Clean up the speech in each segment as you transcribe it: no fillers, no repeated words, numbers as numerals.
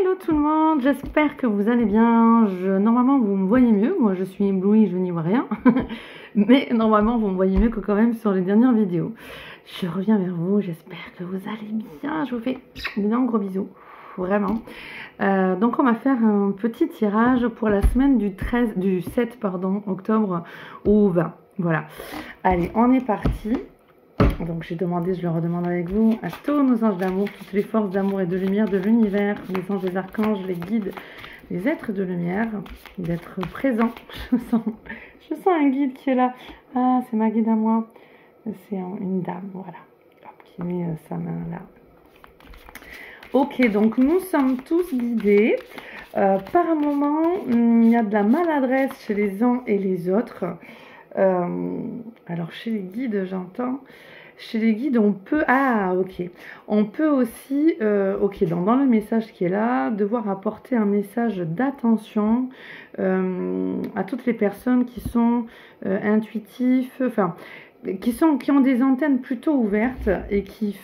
Hello tout le monde, j'espère que vous allez bien. Normalement vous me voyez mieux, moi je suis éblouie, je n'y vois rien. Mais normalement vous me voyez mieux que quand même sur les dernières vidéos. Je reviens vers vous, j'espère que vous allez bien. Je vous fais d'énormes gros bisous, vraiment. Donc on va faire un petit tirage pour la semaine du 7 octobre au 20. Voilà, allez on est parti. Donc j'ai demandé, je le redemande avec vous, à tous nos anges d'amour, toutes les forces d'amour et de lumière de l'univers, les anges, les archanges, les guides, les êtres de lumière, d'être présents. Je sens un guide qui est là. Ah, c'est ma guide à moi. C'est une dame, voilà, qui met sa main là. Ok, donc nous sommes tous guidés. Par moment, il y a de la maladresse chez les uns et les autres. Alors chez les guides, j'entends... Chez les guides, on peut... Ah, ok. On peut aussi, ok, dans le message qui est là, devoir apporter un message d'attention à toutes les personnes qui sont intuitifs, enfin, qui ont des antennes plutôt ouvertes et qui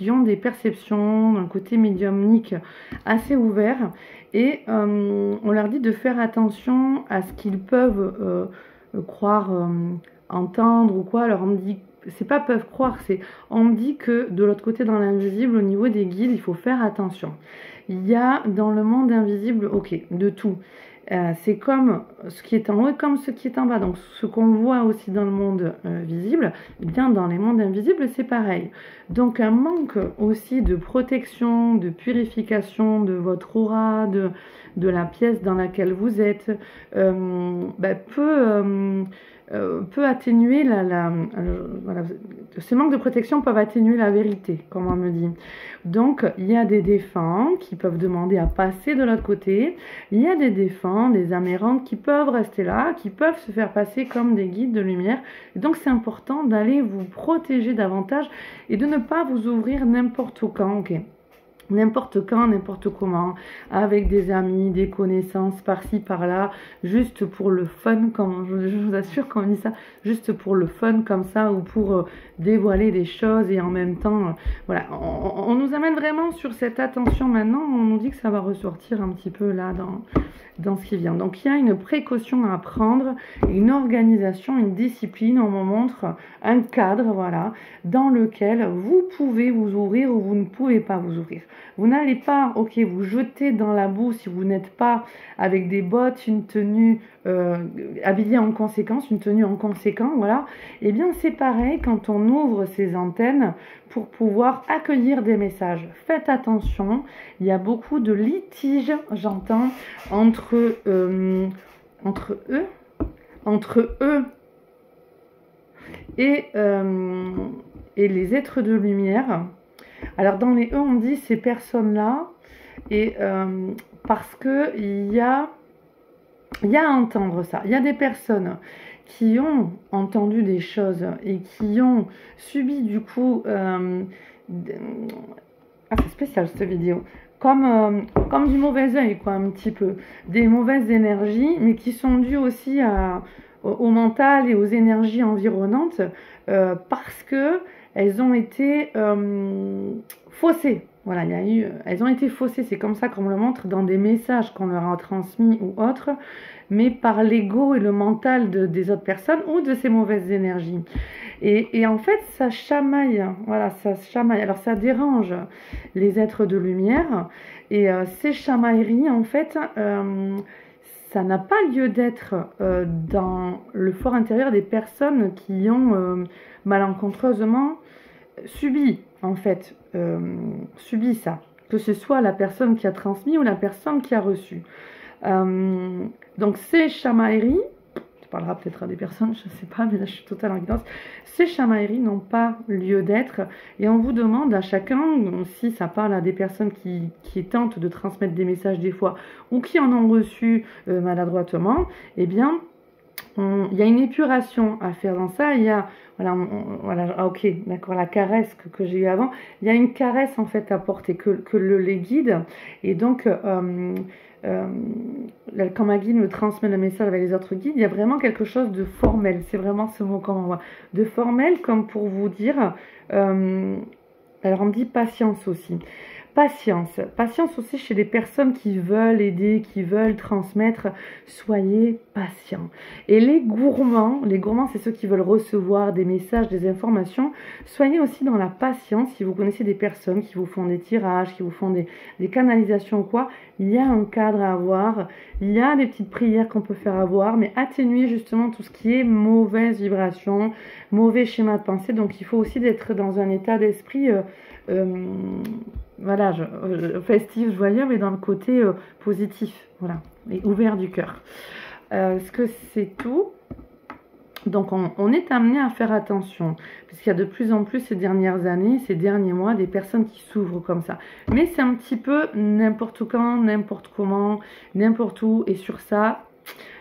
ont des perceptions d'un côté médiumnique assez ouvert. Et on leur dit de faire attention à ce qu'ils peuvent croire... entendre ou quoi. Alors on me dit, c'est pas peuvent croire, c'est on me dit que de l'autre côté dans l'invisible, au niveau des guides, il faut faire attention. Il y a dans le monde invisible, ok, de tout. C'est comme ce qui est en haut et comme ce qui est en bas. Donc ce qu'on voit aussi dans le monde visible, eh bien dans les mondes invisibles c'est pareil. Donc un manque aussi de protection, de purification de votre aura, de la pièce dans laquelle vous êtes, peut atténuer voilà, ces manques de protection peuvent atténuer la vérité, comme on me dit. Donc il y a des défunts qui peuvent demander à passer de l'autre côté, il y a des défunts, des âmes errantes qui peuvent rester là, qui peuvent se faire passer comme des guides de lumière. Et donc c'est important d'aller vous protéger davantage et de ne pas vous ouvrir n'importe quand, ok? N'importe quand, n'importe comment, avec des amis, des connaissances par-ci, par-là, juste pour le fun, comme je vous assure qu'on dit ça, juste pour le fun comme ça, ou pour dévoiler des choses et en même temps, voilà, on nous amène vraiment sur cette attention maintenant, on nous dit que ça va ressortir un petit peu là dans ce qui vient. Donc il y a une précaution à prendre, une organisation, une discipline, on me montre un cadre, voilà, dans lequel vous pouvez vous ouvrir ou vous ne pouvez pas vous ouvrir. Vous n'allez pas, ok, vous jeter dans la boue si vous n'êtes pas avec des bottes, une tenue habillée en conséquence, une tenue en conséquent, voilà. Et bien c'est pareil quand on ouvre ces antennes pour pouvoir accueillir des messages. Faites attention, il y a beaucoup de litiges, j'entends, entre eux et les êtres de lumière. Alors dans les on dit ces personnes-là, et parce que il y a à entendre ça. Il y a des personnes qui ont entendu des choses et qui ont subi du coup... Ah, c'est spécial cette vidéo. Comme du mauvais œil, quoi, un petit peu. Des mauvaises énergies, mais qui sont dues aussi au mental et aux énergies environnantes parce que elles ont été faussées. Voilà, elles ont été faussées, c'est comme ça qu'on me le montre dans des messages qu'on leur a transmis ou autres, mais par l'ego et le mental des autres personnes ou de ces mauvaises énergies. Et en fait, ça chamaille, voilà, ça chamaille. Alors ça dérange les êtres de lumière, et ces chamailleries, en fait, ça n'a pas lieu d'être dans le fort intérieur des personnes qui ont malencontreusement subi, en fait, subi ça, que ce soit la personne qui a transmis ou la personne qui a reçu. Donc ces chamailleries, tu parleras peut-être à des personnes, je ne sais pas, mais là je suis totalement en guidance, ces chamailleries n'ont pas lieu d'être, et on vous demande à chacun, si ça parle à des personnes qui tentent de transmettre des messages des fois, ou qui en ont reçu maladroitement, eh bien, il y a une épuration à faire dans ça. Il y a, voilà, ok, d'accord, la caresse que j'ai eue avant, il y a une caresse en fait à porter que les guides, et donc quand ma guide me transmet le message avec les autres guides, il y a vraiment quelque chose de formel, c'est vraiment ce mot qu'on voit, de formel, comme pour vous dire, alors on me dit patience aussi. Patience. Patience aussi chez les personnes qui veulent aider, qui veulent transmettre. Soyez patients. Et les gourmands c'est ceux qui veulent recevoir des messages, des informations. Soyez aussi dans la patience. Si vous connaissez des personnes qui vous font des tirages, qui vous font des canalisations ou quoi, il y a un cadre à avoir. Il y a des petites prières qu'on peut faire avoir, mais atténuer justement tout ce qui est mauvaise vibration, mauvais schéma de pensée. Donc il faut aussi d'être dans un état d'esprit voilà, festif, joyeux, mais dans le côté positif, voilà, et ouvert du cœur. Est-ce que c'est tout? Donc on est amené à faire attention, parce qu'il y a de plus en plus ces dernières années, ces derniers mois, des personnes qui s'ouvrent comme ça. Mais c'est un petit peu n'importe quand, n'importe comment, n'importe où, et sur ça,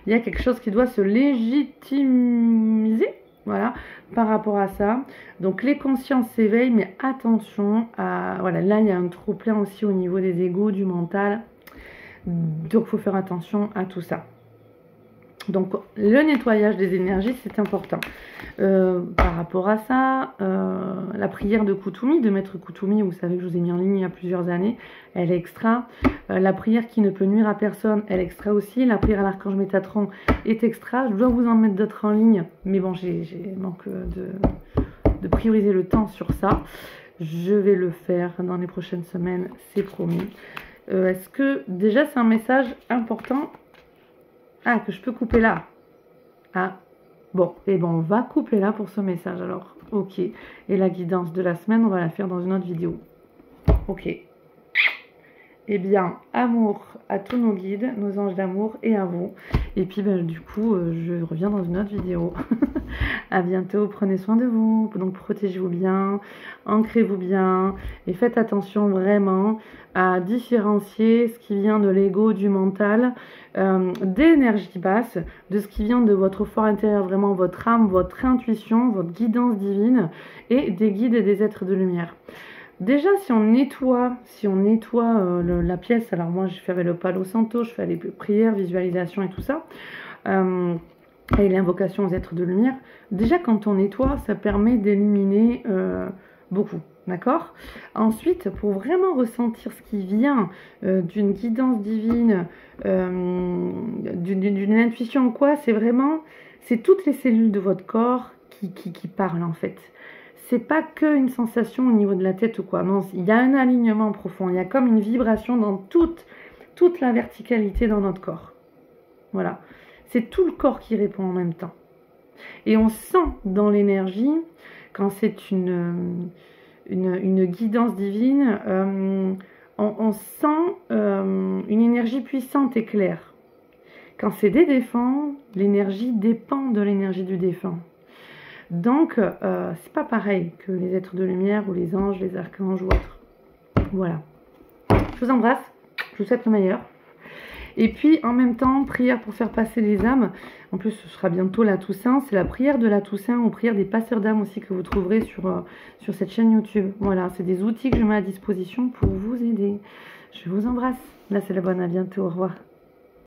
il y a quelque chose qui doit se légitimiser. Voilà, par rapport à ça. Donc les consciences s'éveillent, mais attention à... Voilà, là il y a un trop-plein aussi au niveau des égos, du mental. Donc il faut faire attention à tout ça. Donc le nettoyage des énergies, c'est important. Par rapport à ça, la prière de Kuthumi, de Maître Kuthumi, vous savez que je vous ai mis en ligne il y a plusieurs années, elle est extra. La prière qui ne peut nuire à personne, elle est extra aussi. La prière à l'archange Métatron est extra. Je dois vous en mettre d'autres en ligne, mais bon, j'ai manque de prioriser le temps sur ça. Je vais le faire dans les prochaines semaines, c'est promis. Est-ce que déjà c'est un message important? Ah, que je peux couper là. Ah, bon, et bon, on va couper là pour ce message alors. Ok, et la guidance de la semaine, on va la faire dans une autre vidéo. Ok. Eh bien, amour à tous nos guides, nos anges d'amour et à vous. Et puis, ben, du coup, je reviens dans une autre vidéo. À bientôt, prenez soin de vous. Donc, protégez-vous bien, ancrez-vous bien et faites attention vraiment à différencier ce qui vient de l'ego, du mental, des énergies basses, de ce qui vient de votre fort intérieur, vraiment votre âme, votre intuition, votre guidance divine et des guides et des êtres de lumière. Déjà, si on nettoie la pièce, alors moi je fais avec le Palo Santo, je fais les prières, visualisations et tout ça, et l'invocation aux êtres de lumière. Déjà, quand on nettoie, ça permet d'éliminer beaucoup, d'accord? Ensuite, pour vraiment ressentir ce qui vient d'une guidance divine, d'une intuition ou quoi, c'est toutes les cellules de votre corps qui parlent en fait. C'est pas que une sensation au niveau de la tête ou quoi. Non, il y a un alignement profond. Il y a comme une vibration dans toute la verticalité dans notre corps. Voilà. C'est tout le corps qui répond en même temps. Et on sent dans l'énergie, quand c'est une guidance divine, on sent une énergie puissante et claire. Quand c'est des défunts, l'énergie dépend de l'énergie du défunt. Donc, c'est pas pareil que les êtres de lumière ou les anges, les archanges ou autres. Voilà. Je vous embrasse. Je vous souhaite le meilleur. Et puis, en même temps, prière pour faire passer les âmes. En plus, ce sera bientôt la Toussaint. C'est la prière de la Toussaint ou prière des passeurs d'âmes aussi que vous trouverez sur cette chaîne YouTube. Voilà, c'est des outils que je mets à disposition pour vous aider. Je vous embrasse. Là, c'est la bonne. À bientôt. Au revoir.